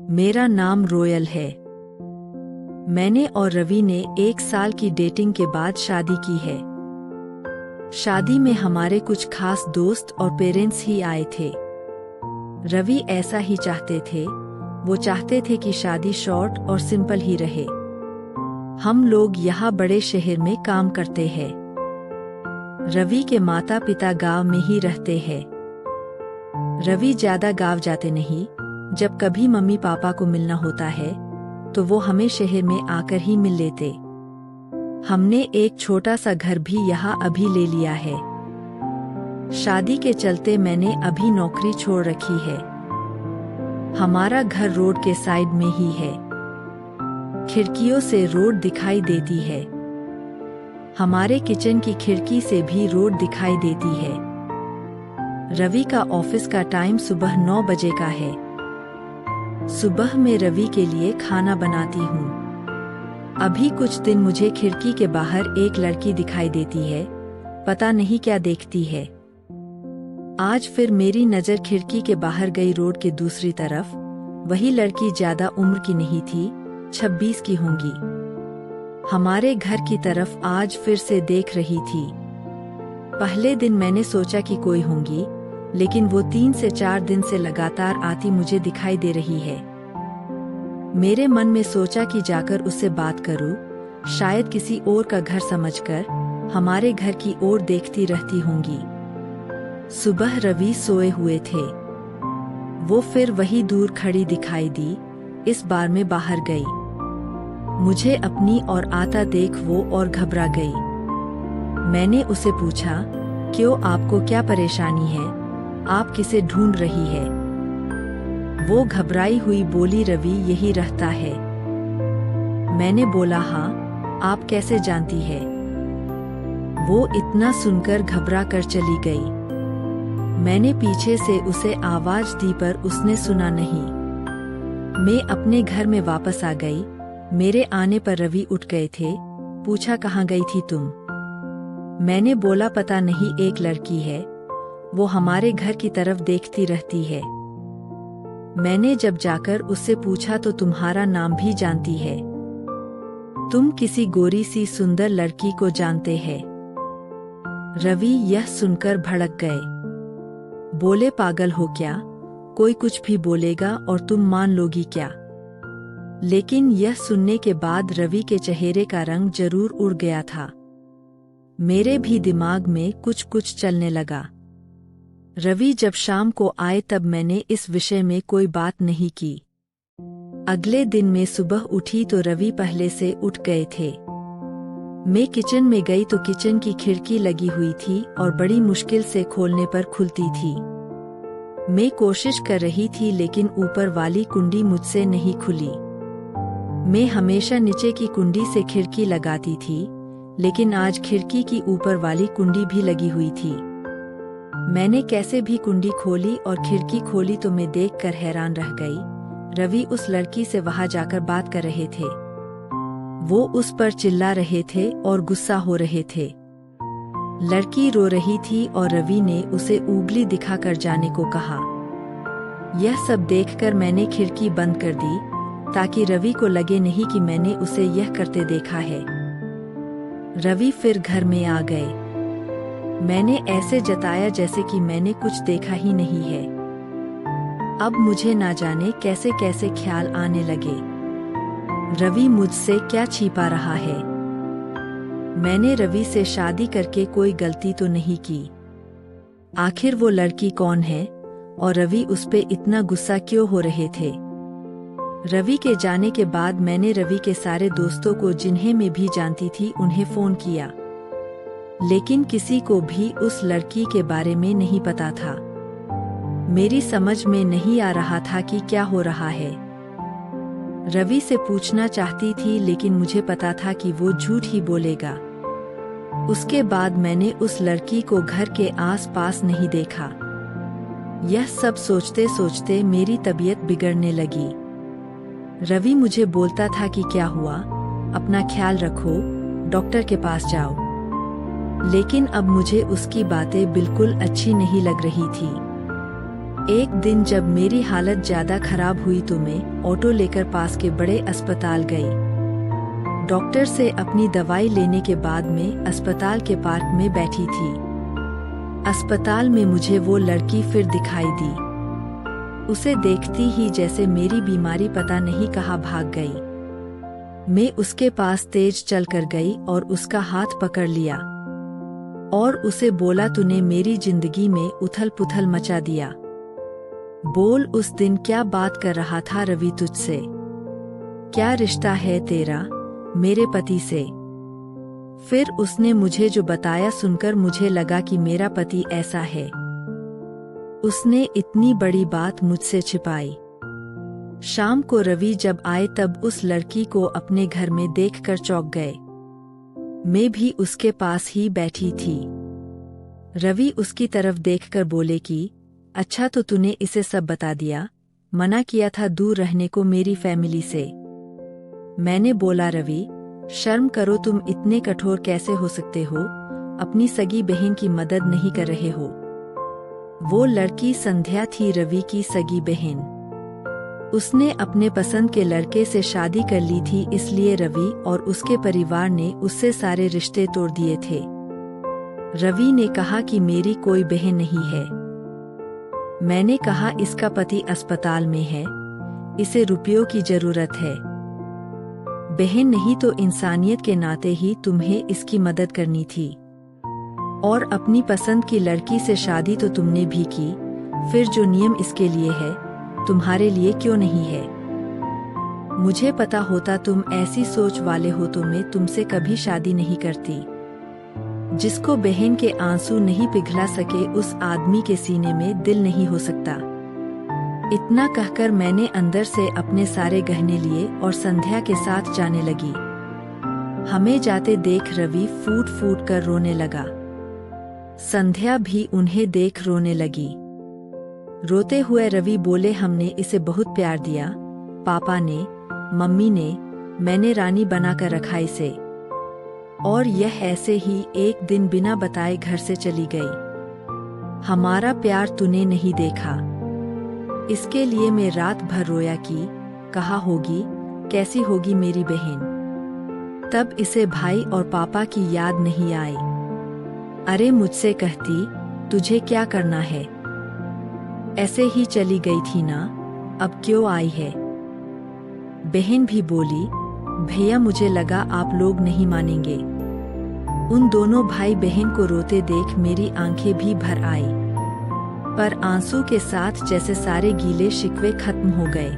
मेरा नाम रोयल है। मैंने और रवि ने 1 साल की डेटिंग के बाद शादी की है। शादी में हमारे कुछ खास दोस्त और पेरेंट्स ही आए थे। रवि ऐसा ही चाहते थे। वो चाहते थे कि शादी शॉर्ट और सिंपल ही रहे। हम लोग यहाँ बड़े शहर में काम करते हैं। रवि के माता पिता गांव में ही रहते हैं। रवि ज्यादा गांव जाते नहीं। जब कभी मम्मी पापा को मिलना होता है तो वो हमें शहर में आकर ही मिल लेते। हमने एक छोटा सा घर भी यहाँ अभी ले लिया है। शादी के चलते मैंने अभी नौकरी छोड़ रखी है। हमारा घर रोड के साइड में ही है। खिड़कियों से रोड दिखाई देती है। हमारे किचन की खिड़की से भी रोड दिखाई देती है। रवि का ऑफिस का टाइम सुबह 9 बजे का है। सुबह में रवि के लिए खाना बनाती हूँ। अभी कुछ दिन मुझे खिड़की के बाहर एक लड़की दिखाई देती है। पता नहीं क्या देखती है। आज फिर मेरी नजर खिड़की के बाहर गई रोड के दूसरी तरफ। वही लड़की ज्यादा उम्र की नहीं थी, 26 की होंगी। हमारे घर की तरफ आज फिर से देख रही थी। पहले दिन मैंने सोचा कि कोई होंगी, लेकिन वो 3 से 4 दिन से लगातार आती मुझे दिखाई दे रही है। मेरे मन में सोचा कि जाकर उससे बात करूं। शायद किसी और का घर समझकर हमारे घर की ओर देखती रहती होंगी। सुबह रवि सोए हुए थे। वो फिर वही दूर खड़ी दिखाई दी। इस बार मैं बाहर गई। मुझे अपनी ओर आता देख वो और घबरा गई। मैंने उसे पूछा, क्यों, आपको क्या परेशानी है? आप किसे ढूंढ रही है? वो घबराई हुई बोली, रवि यही रहता है। मैंने बोला, हाँ, आप कैसे जानती है? वो इतना सुनकर घबरा कर चली गई। मैंने पीछे से उसे आवाज दी पर उसने सुना नहीं। मैं अपने घर में वापस आ गई। मेरे आने पर रवि उठ गए थे। पूछा, कहाँ गई थी तुम? मैंने बोला, पता नहीं, एक लड़की है, वो हमारे घर की तरफ देखती रहती है। मैंने जब जाकर उससे पूछा तो तुम्हारा नाम भी जानती है। तुम किसी गोरी सी सुंदर लड़की को जानते हैं। रवि यह सुनकर भड़क गए। बोले, पागल हो क्या? कोई कुछ भी बोलेगा और तुम मान लोगी क्या? लेकिन यह सुनने के बाद रवि के चेहरे का रंग जरूर उड़ गया था। मेरे भी दिमाग में कुछ कुछ चलने लगा। रवि जब शाम को आए तब मैंने इस विषय में कोई बात नहीं की। अगले दिन मैं सुबह उठी तो रवि पहले से उठ गए थे। मैं किचन में गई तो किचन की खिड़की लगी हुई थी और बड़ी मुश्किल से खोलने पर खुलती थी। मैं कोशिश कर रही थी लेकिन ऊपर वाली कुंडी मुझसे नहीं खुली। मैं हमेशा नीचे की कुंडी से खिड़की लगाती थी, लेकिन आज खिड़की की ऊपर वाली कुंडी भी लगी हुई थी। मैंने कैसे भी कुंडी खोली और खिड़की खोली तो मैं देखकर हैरान रह गई। रवि उस लड़की से वहां जाकर बात कर रहे थे। वो उस पर चिल्ला रहे थे और गुस्सा हो रहे थे। लड़की रो रही थी और रवि ने उसे उंगली दिखाकर जाने को कहा। यह सब देखकर मैंने खिड़की बंद कर दी ताकि रवि को लगे नहीं कि मैंने उसे यह करते देखा है। रवि फिर घर में आ गए। मैंने ऐसे जताया जैसे कि मैंने कुछ देखा ही नहीं है। अब मुझे ना जाने कैसे कैसे ख्याल आने लगे। रवि मुझसे क्या छिपा रहा है? मैंने रवि से शादी करके कोई गलती तो नहीं की। आखिर वो लड़की कौन है और रवि उस पे इतना गुस्सा क्यों हो रहे थे? रवि के जाने के बाद मैंने रवि के सारे दोस्तों को, जिन्हें मैं भी जानती थी, उन्हें फोन किया, लेकिन किसी को भी उस लड़की के बारे में नहीं पता था। मेरी समझ में नहीं आ रहा था कि क्या हो रहा है। रवि से पूछना चाहती थी लेकिन मुझे पता था कि वो झूठ ही बोलेगा। उसके बाद मैंने उस लड़की को घर के आसपास नहीं देखा। यह सब सोचते सोचते मेरी तबीयत बिगड़ने लगी। रवि मुझे बोलता था कि क्या हुआ, अपना ख्याल रखो, डॉक्टर के पास जाओ। लेकिन अब मुझे उसकी बातें बिल्कुल अच्छी नहीं लग रही थी। एक दिन जब मेरी हालत ज्यादा खराब हुई तो मैं ऑटो लेकर पास के बड़े अस्पताल गई। डॉक्टर से अपनी दवाई लेने के बाद मैं अस्पताल के पार्क में बैठी थी। अस्पताल में मुझे वो लड़की फिर दिखाई दी। उसे देखती ही जैसे मेरी बीमारी पता नहीं कहाँ भाग गई। मैं उसके पास तेज चलकर गई और उसका हाथ पकड़ लिया और उसे बोला, तूने मेरी जिंदगी में उथल पुथल मचा दिया। बोल, उस दिन क्या बात कर रहा था रवि तुझसे? क्या रिश्ता है तेरा मेरे पति से? फिर उसने मुझे जो बताया सुनकर मुझे लगा कि मेरा पति ऐसा है। उसने इतनी बड़ी बात मुझसे छिपाई। शाम को रवि जब आए तब उस लड़की को अपने घर में देखकर चौंक गए। मैं भी उसके पास ही बैठी थी। रवि उसकी तरफ देखकर बोले कि अच्छा, तो तूने इसे सब बता दिया? मना किया था दूर रहने को मेरी फैमिली से। मैंने बोला, रवि शर्म करो, तुम इतने कठोर कैसे हो सकते हो? अपनी सगी बहन की मदद नहीं कर रहे हो। वो लड़की संध्या थी, रवि की सगी बहन। उसने अपने पसंद के लड़के से शादी कर ली थी, इसलिए रवि और उसके परिवार ने उससे सारे रिश्ते तोड़ दिए थे। रवि ने कहा कि मेरी कोई बहन नहीं है। मैंने कहा, इसका पति अस्पताल में है, इसे रुपयों की जरूरत है। बहन नहीं तो इंसानियत के नाते ही तुम्हें इसकी मदद करनी थी। और अपनी पसंद की लड़की से शादी तो तुमने भी की, फिर जो नियम इसके लिए है तुम्हारे लिए क्यों नहीं है? मुझे पता होता तुम ऐसी सोच वाले हो तो मैं तुमसे कभी शादी नहीं करती। जिसको बहन के आंसू नहीं पिघला सके उस आदमी के सीने में दिल नहीं हो सकता। इतना कहकर मैंने अंदर से अपने सारे गहने लिए और संध्या के साथ जाने लगी। हमें जाते देख रवि फूट फूट कर रोने लगा। संध्या भी उन्हें देख रोने लगी। रोते हुए रवि बोले, हमने इसे बहुत प्यार दिया, पापा ने, मम्मी ने, मैंने रानी बनाकर रखा इसे, और यह ऐसे ही एक दिन बिना बताए घर से चली गई। हमारा प्यार तूने नहीं देखा। इसके लिए मैं रात भर रोया कि कहाँ होगी, कैसी होगी मेरी बहन। तब इसे भाई और पापा की याद नहीं आई। अरे मुझसे कहती, तुझे क्या करना है? ऐसे ही चली गई थी ना, अब क्यों आई है? बहन भी बोली, भैया मुझे लगा आप लोग नहीं मानेंगे। उन दोनों भाई बहन को रोते देख मेरी आंखें भी भर आई, पर आंसू के साथ जैसे सारे गीले शिकवे खत्म हो गए।